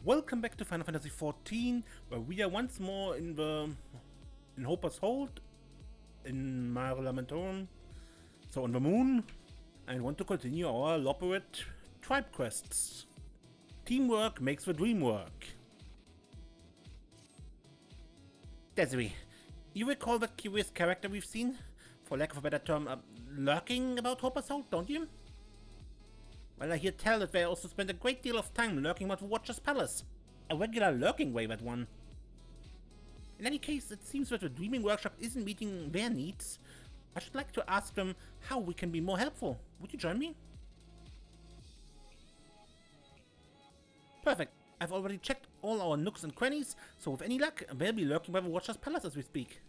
Welcome back to Final Fantasy XIV, where we are once more in Hopper's Hold, in Mare Lamentorum, so on the moon, and want to continue our Loporrit tribe quests. Teamwork makes the dream work. Desiree, you recall that curious character we've seen, for lack of a better term, lurking about Hopper's Hold, don't you? Well, I hear tell that they also spend a great deal of time lurking about the Watcher's Palace. A regular lurking way, that one. In any case, it seems that the Dreaming Workshop isn't meeting their needs. I should like to ask them how we can be more helpful. Would you join me? Perfect. I've already checked all our nooks and crannies, so with any luck, they'll be lurking by the Watcher's Palace as we speak.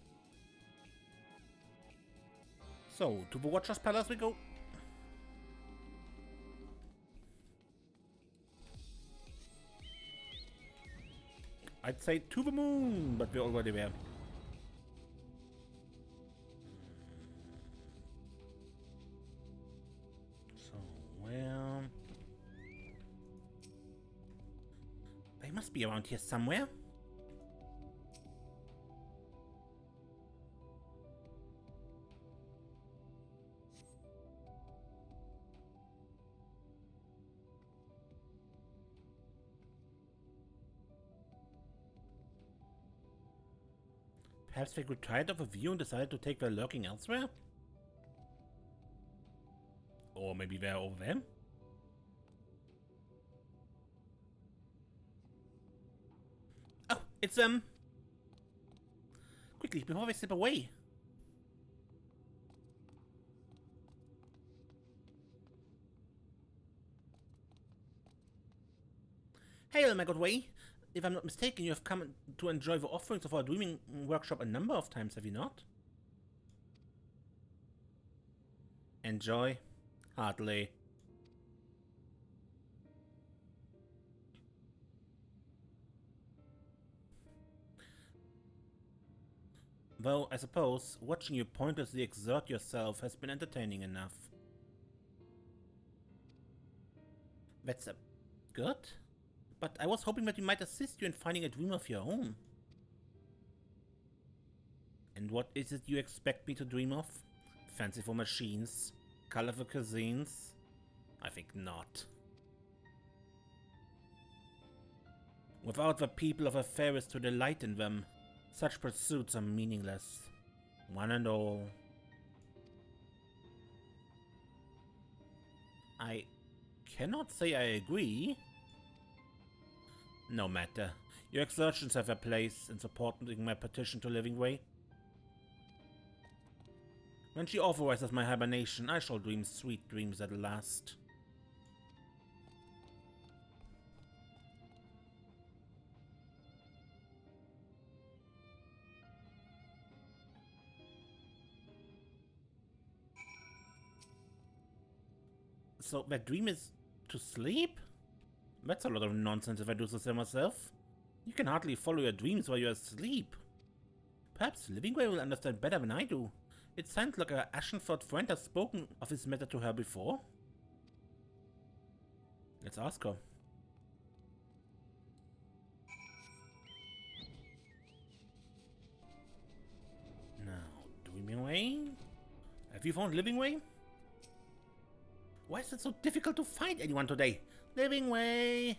So, to the Watcher's Palace we go. I'd say to the moon, but we're already there. So, where? They must be around here somewhere. Perhaps they grew tired of the view and decided to take their lurking elsewhere? Or maybe they're over there? Oh, it's quickly, before they slip away. Hail, my good way. If I'm not mistaken, you have come to enjoy the offerings of our Dreaming Workshop a number of times, have you not? Enjoy? Hardly. Though, I suppose, watching you pointlessly exert yourself has been entertaining enough. That's good? But I was hoping that we might assist you in finding a dream of your own. And what is it you expect me to dream of? Fanciful machines? Colorful cuisines? I think not. Without the people of Afaris to delight in them, such pursuits are meaningless. One and all. I cannot say I agree. No matter. Your exertions have a place in supporting my petition to Livingway. When she authorizes my hibernation, I shall dream sweet dreams at last. So, that dream is to sleep? That's a lot of nonsense if I do so say myself. You can hardly follow your dreams while you're asleep. Perhaps Livingway will understand better than I do. It sounds like our Ashenford friend has spoken of this matter to her before. Let's ask her. Now, Dreamingway? Have you found Livingway? Why is it so difficult to find anyone today? Livingway!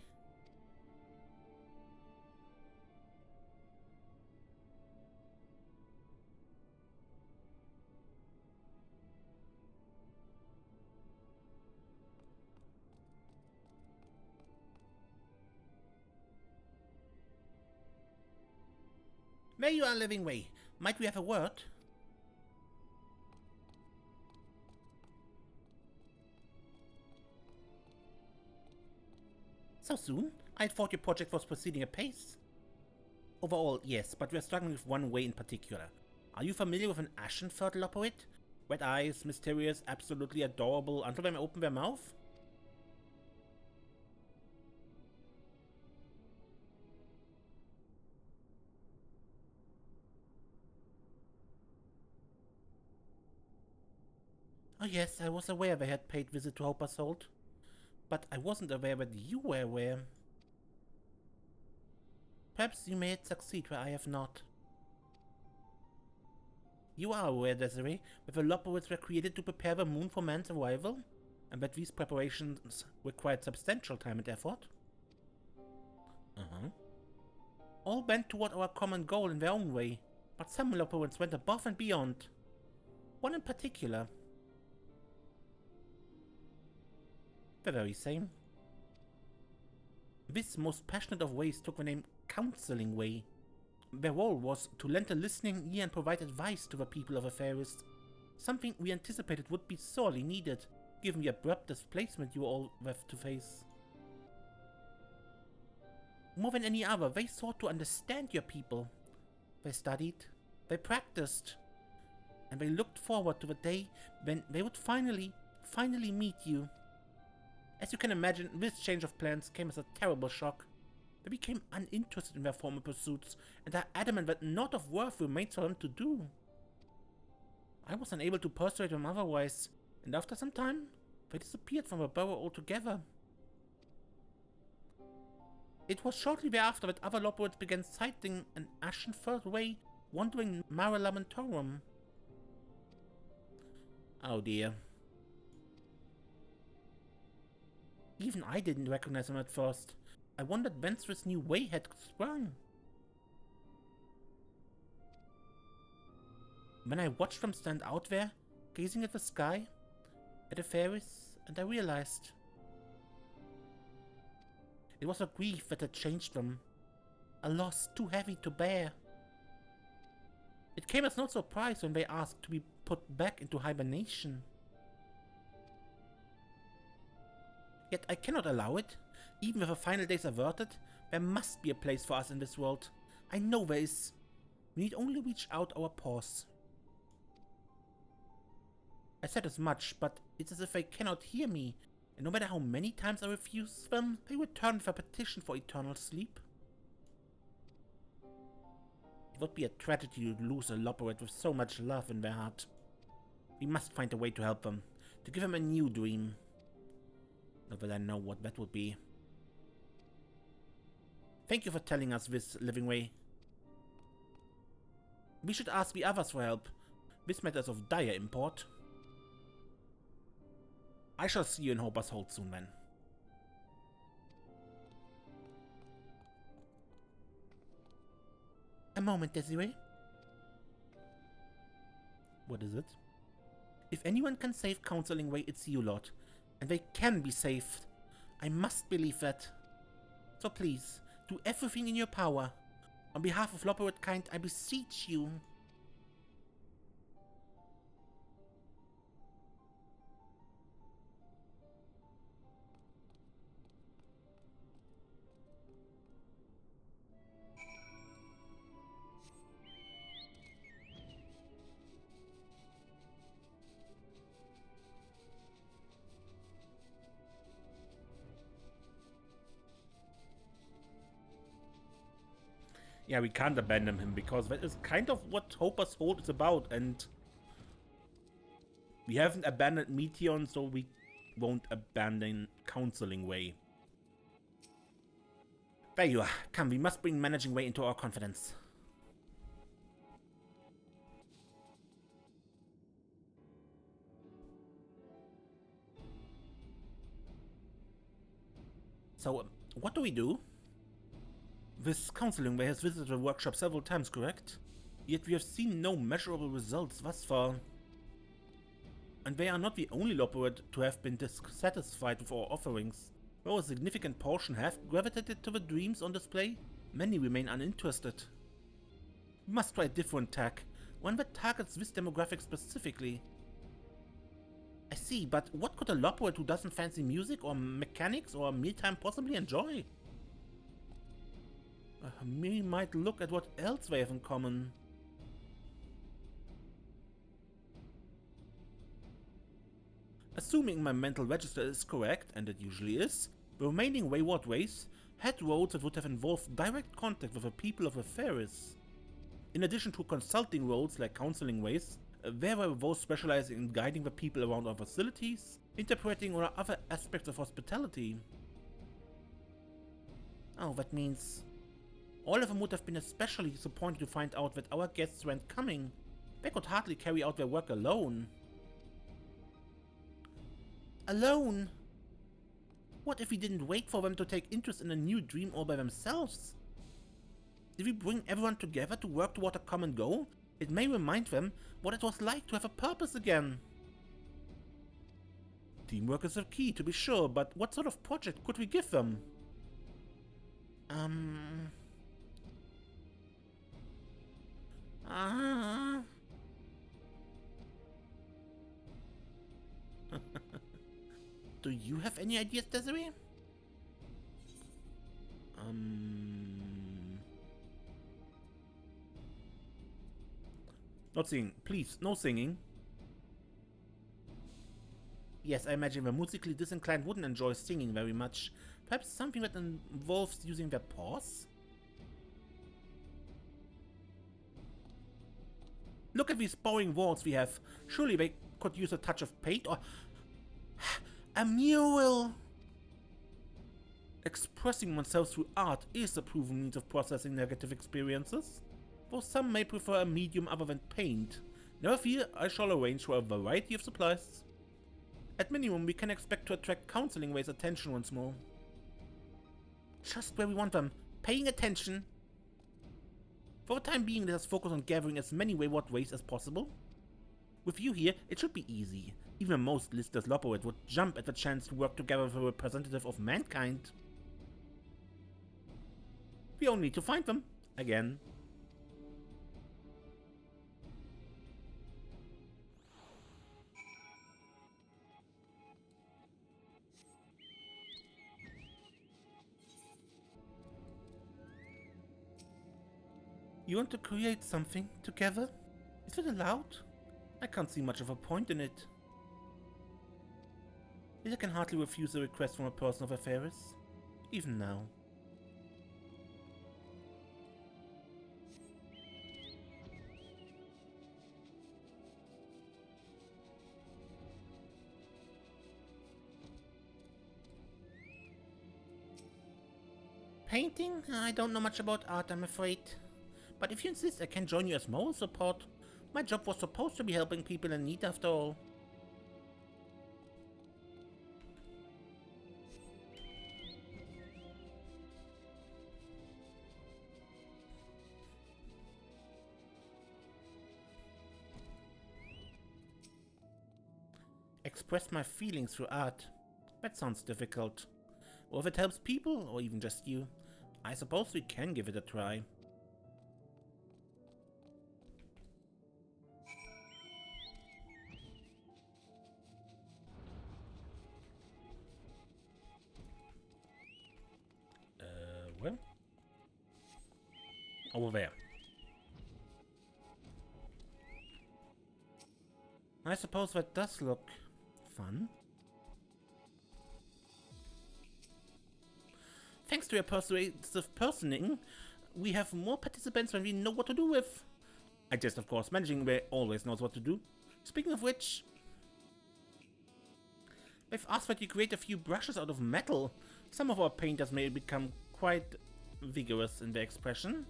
There you are, Livingway. Might we have a word? So soon? I thought your project was proceeding apace. Overall, yes, but we're struggling with one way in particular. Are you familiar with an Ashenford Loporrit? Red eyes, mysterious, absolutely adorable until they open their mouth? Oh yes, I was aware they had paid visit to Hopper's Hold. But I wasn't aware that you were aware. Perhaps you may succeed where I have not. You are aware, Desiree, that the Loporrits were created to prepare the moon for man's arrival, and that these preparations required substantial time and effort? All went toward our common goal in their own way, but some Loporrits went above and beyond. One in particular. The very same. This most passionate of ways took the name Counselingway. Their role was to lend a listening ear and provide advice to the people of Afaris, something we anticipated would be sorely needed, given the abrupt displacement you all have to face. More than any other, they sought to understand your people. They studied, they practiced, and they looked forward to the day when they would finally meet you. As you can imagine, this change of plans came as a terrible shock. They became uninterested in their former pursuits, and are adamant that naught of worth remains for them to do. I was unable to persuade them otherwise, and after some time, they disappeared from the burrow altogether. It was shortly thereafter that other Loporrits began sighting an ashen-furred way wandering Mare Lamentorum. Oh dear. Even I didn't recognize them at first. I wondered whence this new way had sprung. When I watched them stand out there, gazing at the sky, at the fairies, and I realized. It was a grief that had changed them, a loss too heavy to bear. It came as no surprise when they asked to be put back into hibernation. Yet I cannot allow it. Even with the final days averted, there must be a place for us in this world. I know there is. We need only reach out our paws. I said as much, but it's as if they cannot hear me, and no matter how many times I refuse them, they return with a petition for eternal sleep. It would be a tragedy to lose a Loporrit with so much love in their heart. We must find a way to help them, to give them a new dream. Not that I know what that would be. Thank you for telling us this, Livingway. We should ask the others for help. This matter is of dire import. I shall see you in Hopper's Hold soon then. A moment, Desiree. What is it? If anyone can save Counselingway, it's you lot. And they can be saved. I must believe that. So please, do everything in your power. On behalf of Loporrit kind, I beseech you. Yeah, we can't abandon him, because that is kind of what Hopper's Hold is about, and we haven't abandoned Meteon, so we won't abandon Counselingway. There you are. Come, we must bring Managingway into our confidence. So, what do we do? This Counselingway has visited the workshop several times, correct? Yet we have seen no measurable results thus far. And they are not the only Loporrit to have been dissatisfied with our offerings. Though a significant portion have gravitated to the dreams on display, many remain uninterested. We must try a different tack, one that targets this demographic specifically. I see, but what could a Loporrit who doesn't fancy music or mechanics or mealtime possibly enjoy? We might look at what else they have in common. Assuming my mental register is correct, and it usually is, the remaining wayward ways had roads that would have involved direct contact with the people of Afaris. In addition to consulting roles like Counselingways, there were those specializing in guiding the people around our facilities, interpreting or other aspects of hospitality. Oh, that means... All of them would have been especially disappointed to find out that our guests weren't coming. They could hardly carry out their work alone. Alone? What if we didn't wait for them to take interest in a new dream all by themselves? If we bring everyone together to work toward a common goal, it may remind them what it was like to have a purpose again. Teamwork is the key, to be sure, but what sort of project could we give them? Do you have any ideas, Desiree? Not singing. Please, no singing. Yes, I imagine the musically disinclined wouldn't enjoy singing very much. Perhaps something that involves using their paws? Look at these boring walls we have. Surely they could use a touch of paint or... a mural! Expressing oneself through art is a proven means of processing negative experiences, though some may prefer a medium other than paint. Never fear, I shall arrange for a variety of supplies. At minimum, we can expect to attract Cancelingway's attention once more. Just where we want them, paying attention. For the time being, let us focus on gathering as many wayward ways as possible. With you here, it should be easy. Even the most listless Loporrit would jump at the chance to work together with a representative of mankind. We only need to find them. Again. You want to create something together? Is it allowed? I can't see much of a point in it. Yet I can hardly refuse a request from a person of affairs, even now. Painting? I don't know much about art, I'm afraid. But if you insist, I can join you as moral support. My job was supposed to be helping people in need after all. Express my feelings through art. That sounds difficult. Or if it helps people, or even just you, I suppose we can give it a try. Well? Over there. I suppose that does look fun. Thanks to your persuasive personing, we have more participants than we know what to do with. I just, of course, Dreamingway always knows what to do. Speaking of which, they've asked that you create a few brushes out of metal. Some of our painters may become quite vigorous in their expression.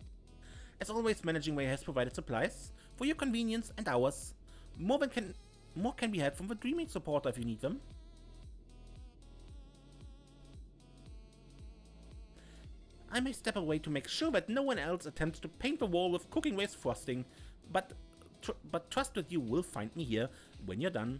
As always, Dreamingway has provided supplies for your convenience and ours. More can be had from the Dreaming supporter if you need them. I may step away to make sure that no one else attempts to paint the wall with cooking waste frosting, but trust that you will find me here when you're done.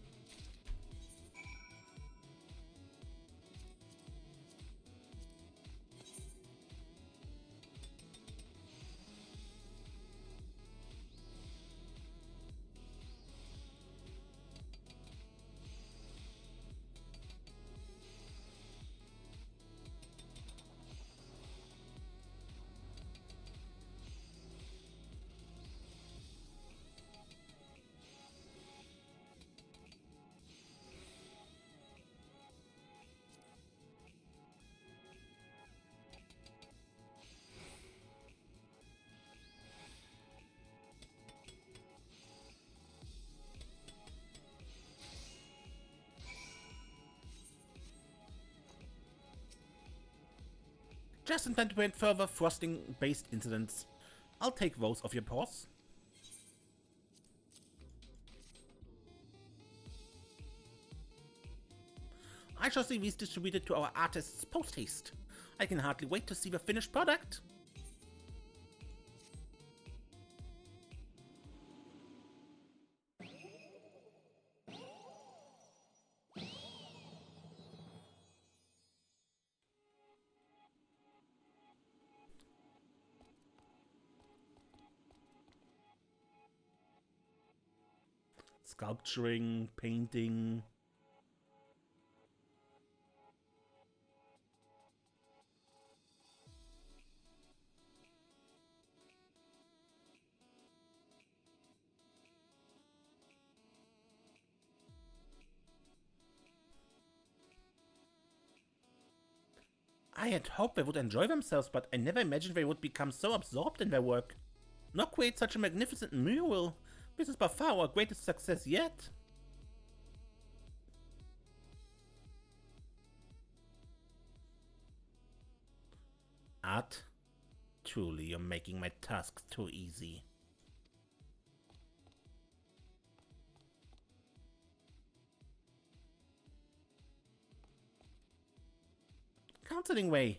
just intend to prevent further frosting-based incidents. I'll take those off your paws. I shall see these distributed to our artists post-haste. I can hardly wait to see the finished product. Sculpturing, painting. I had hoped they would enjoy themselves, but I never imagined they would become so absorbed in their work. Not create such a magnificent mural. This is by far our greatest success yet. Art? Truly, you're making my task too easy. Cancelingway.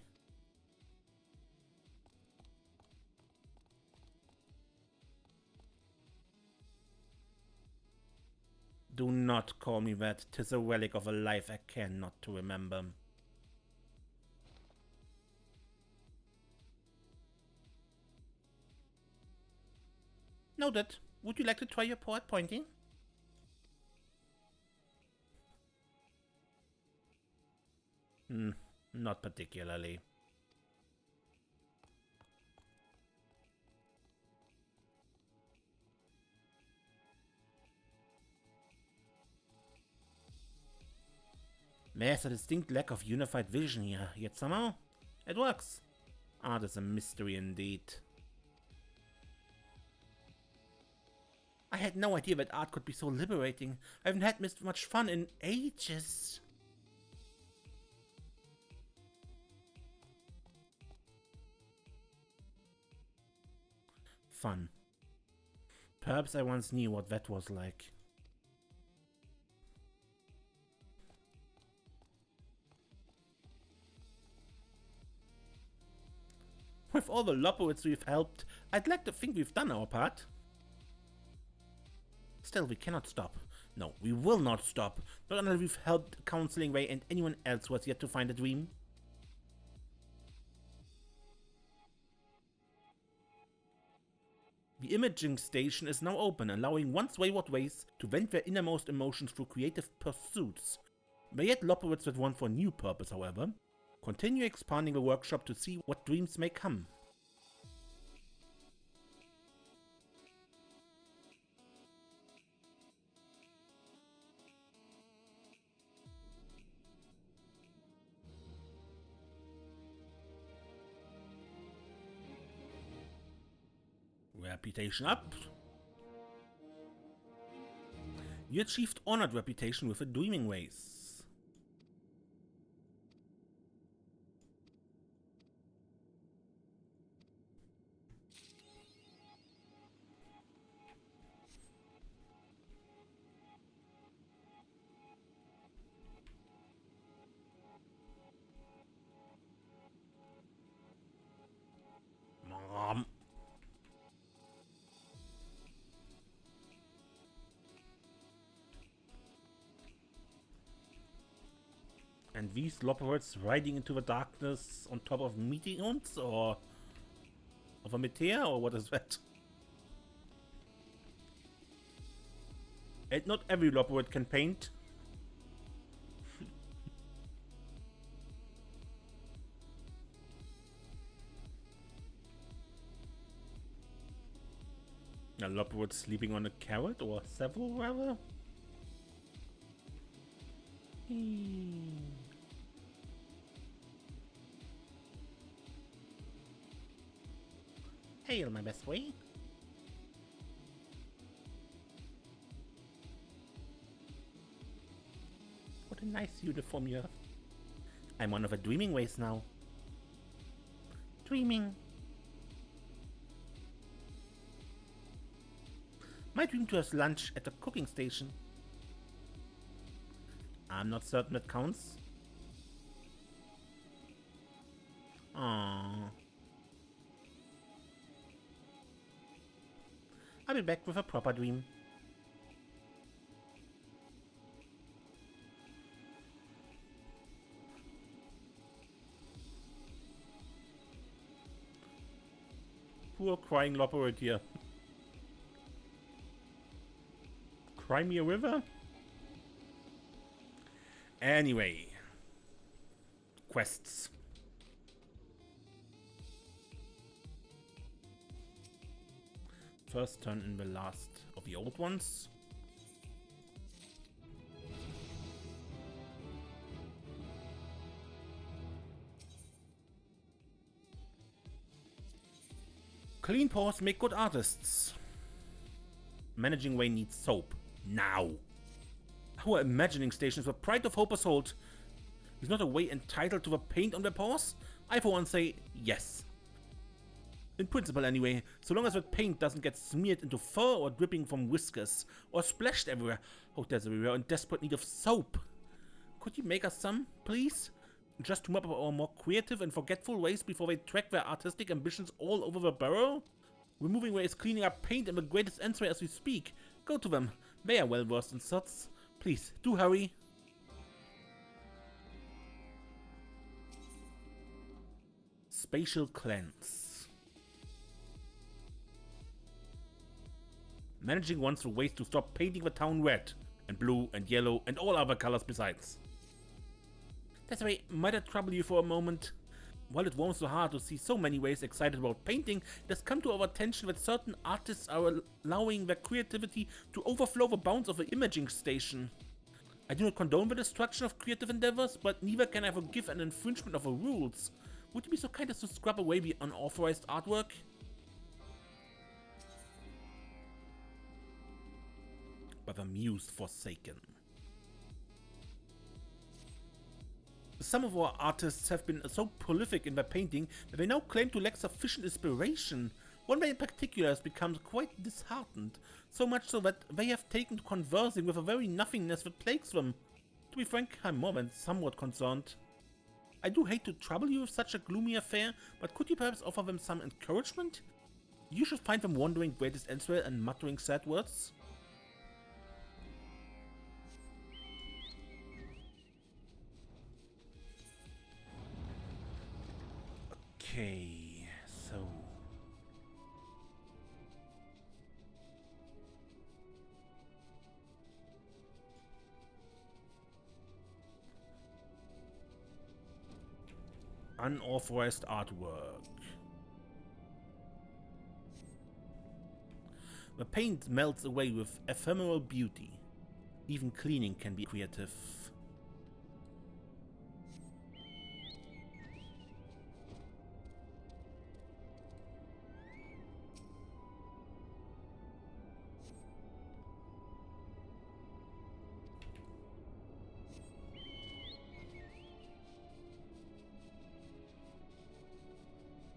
Do not call me that. 'Tis a relic of a life I care not to remember. Noted. Would you like to try your paw at pointing? Not particularly. There's a distinct lack of unified vision here, yet somehow it works. Art is a mystery indeed. I had no idea that art could be so liberating. I haven't had much fun in ages. Fun. Perhaps I once knew what that was like. With all the Loporrits we've helped, I'd like to think we've done our part. Still, we cannot stop. No, we will not stop. Not until we've helped Cancelingway and anyone else who has yet to find a dream. The imaging station is now open, allowing once wayward ways to vent their innermost emotions through creative pursuits. They yet Loporrits with one for a new purpose, however. Continue expanding the workshop to see what dreams may come. Reputation up. You achieved honored reputation with the Dreamingways. Mom. And these Loporrits riding into the darkness on top of meteors, or of a meteor, or what is that? And not every Loporrit can paint. A Loporrit sleeping on a carrot, or several rather? Hail, my best way. What a nice uniform you have. I'm one of the Dreamingways now. dreaming. My dream to have lunch at the cooking station. I'm not certain that counts. Aww. I'll be back with a proper dream. Poor crying Loporrit here. Cry me a river? Anyway. Quests. First turn in the last of the old ones. Clean paws make good artists. Managingway needs soap. Now. Our imagining stations were pride of Hopper's Hold. Is not a way entitled to the paint on their paws? I for one say yes. In principle anyway, so long as the paint doesn't get smeared into fur or dripping from whiskers, or splashed everywhere. Oh, Desiree, we are in desperate need of soap. Could you make us some, please? Just to mop up our more creative and forgetful ways before they track their artistic ambitions all over the borough? Dreamingway is cleaning up paint in the greatest answer as we speak. Go to them. They are well versed in such. Please, do hurry. Spatial cleanse. Managing wants ways to stop painting the town red, and blue, and yellow, and all other colors besides. Desiree, might I trouble you for a moment? While it warms the heart to see so many ways excited about painting, it has come to our attention that certain artists are allowing their creativity to overflow the bounds of the imaging station. I do not condone the destruction of creative endeavors, but neither can I forgive an infringement of the rules. Would you be so kind as to scrub away the unauthorized artwork? By the muse forsaken. Some of our artists have been so prolific in their painting that they now claim to lack sufficient inspiration. One man in particular has become quite disheartened, so much so that they have taken to conversing with the very nothingness that plagues them. To be frank, I'm more than somewhat concerned. I do hate to trouble you with such a gloomy affair, but could you perhaps offer them some encouragement? You should find them wandering greatest elsewhere and muttering sad words. Okay, so... unauthorized artwork. The paint melts away with ephemeral beauty. Even cleaning can be creative.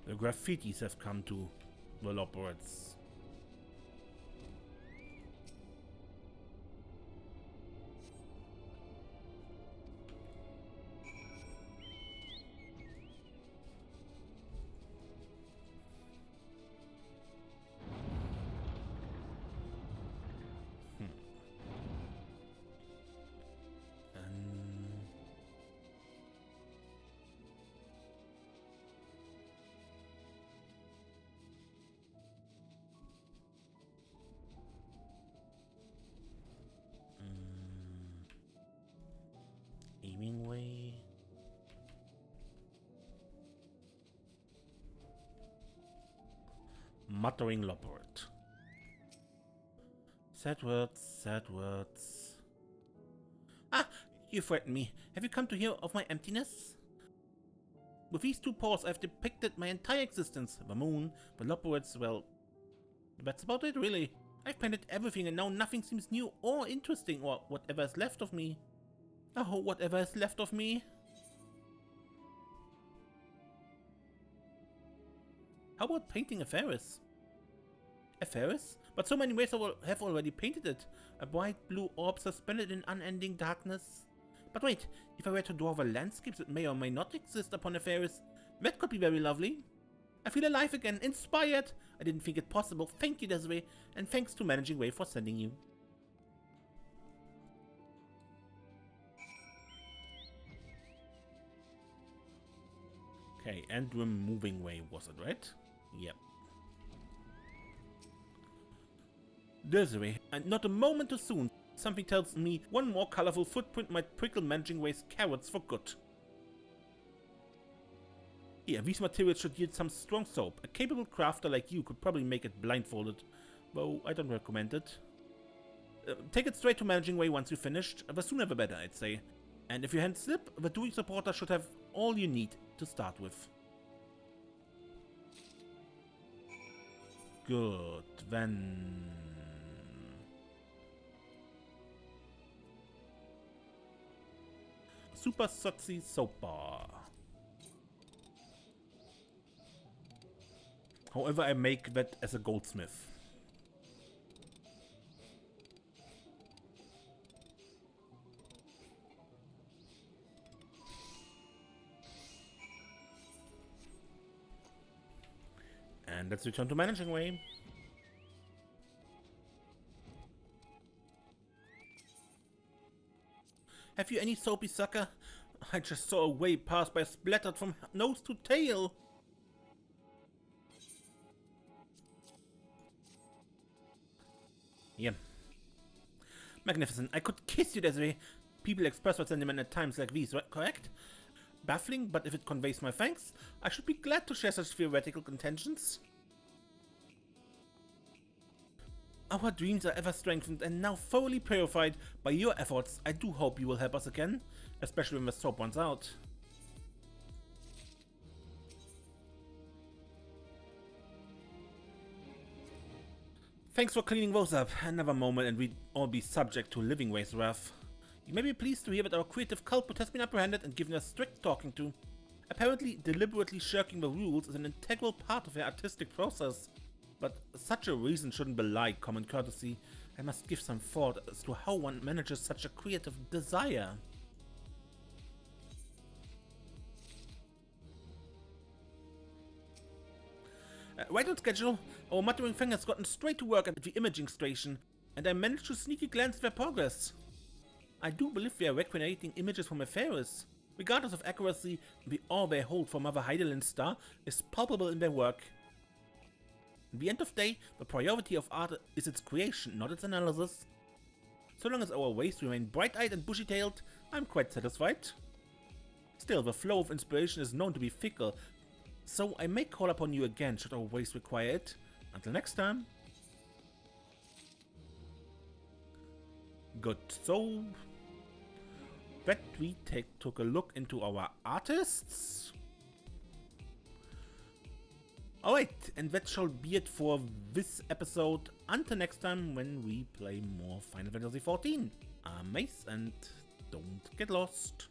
The graffitis have come to the Loporrits. Dreamingway. Muttering Loporrit. Sad words, sad words. Ah, you frighten me. Have you come to hear of my emptiness? With these two paws, I've depicted my entire existence. The moon, the Loporrits, well, that's about it, really. I've painted everything and now nothing seems new or interesting, or whatever is left of me. Oh, whatever is left of me. How about painting a Ferris? A Ferris? But so many ways have already painted it. A bright blue orb suspended in unending darkness. But wait, if I were to draw the landscapes that may or may not exist upon a Ferris, that could be very lovely. I feel alive again, inspired. I didn't think it possible. Thank you, Desiree, and thanks to Managingway for sending you. Okay, and Dreamingway was it, right? Yep. Desiree, and not a moment too soon. Something tells me one more colorful footprint might prickle Managingway's carrots for good. Here, these materials should yield some strong soap. A capable crafter like you could probably make it blindfolded, though I don't recommend it. Take it straight to Managingway once you've finished. The sooner the better, I'd say. And if your hands slip, the Dewey supporter should have all you need to start with. Good, then... Super Suxy Soap Bar. However, I make that as a goldsmith. And let's return to Managingway. Have you any soapy sucker? I just saw a way pass by splattered from nose to tail. Yeah. Magnificent. I could kiss you, Desiree. People express their sentiment at times like these, right? Correct? Baffling, but if it conveys my thanks, I should be glad to share such theoretical contentions. Our dreams are ever strengthened and now thoroughly purified by your efforts. I do hope you will help us again, especially when the soap runs out. Thanks for cleaning those up. Another moment and we'd all be subject to Livingway's wrath. You may be pleased to hear that our creative culprit has been apprehended and given a strict talking to. Apparently, deliberately shirking the rules is an integral part of their artistic process. But such a reason shouldn't belie common courtesy. I must give some thought as to how one manages such a creative desire. Right on schedule, our muttering thing has gotten straight to work at the imaging station, and I managed to sneaky glance at their progress. I do believe they are recreating images from a Ferris. Regardless of accuracy, the awe they hold for Mother Heidelin's star is palpable in their work. At the end of the day, the priority of art is its creation, not its analysis. So long as our ways remain bright-eyed and bushy-tailed, I'm quite satisfied. Still, the flow of inspiration is known to be fickle, so I may call upon you again should our ways require it. Until next time. Good, so that we took a look into our artists. Alright, and that shall be it for this episode. Until next time when we play more Final Fantasy XIV. I'm Mace and don't get lost.